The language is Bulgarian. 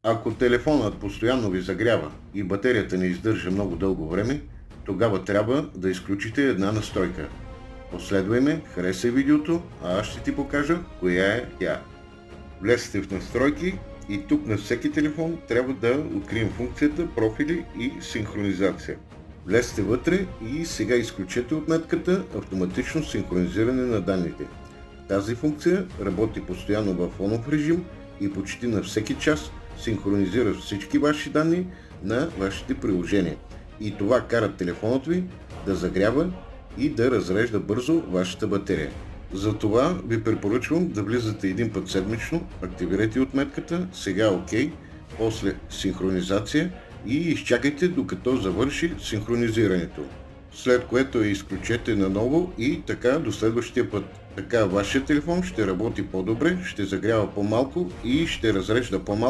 Ако телефонът постоянно ви загрява и батерията не издържа много дълго време, тогава трябва да изключите една настройка. Последвай ме, харесай видеото, а аз ще ти покажа коя е тя. Влезте в настройки и тук на всеки телефон трябва да открием функцията профили и синхронизация. Влезте вътре и сега изключете отметката автоматично синхронизиране на данните. Тази функция работи постоянно в фонов режим и почти на всеки час синхронизира всички ваши данни на вашите приложения. И това кара телефонът ви да загрява и да разрежда бързо вашата батерия. Затова ви препоръчвам да влизате един път седмично, активирайте отметката, сега ОК, после синхронизация и изчакайте докато завърши синхронизирането. След което я изключете наново и така до следващия път. Така вашия телефон ще работи по-добре, ще загрява по-малко и ще разрежда по-малко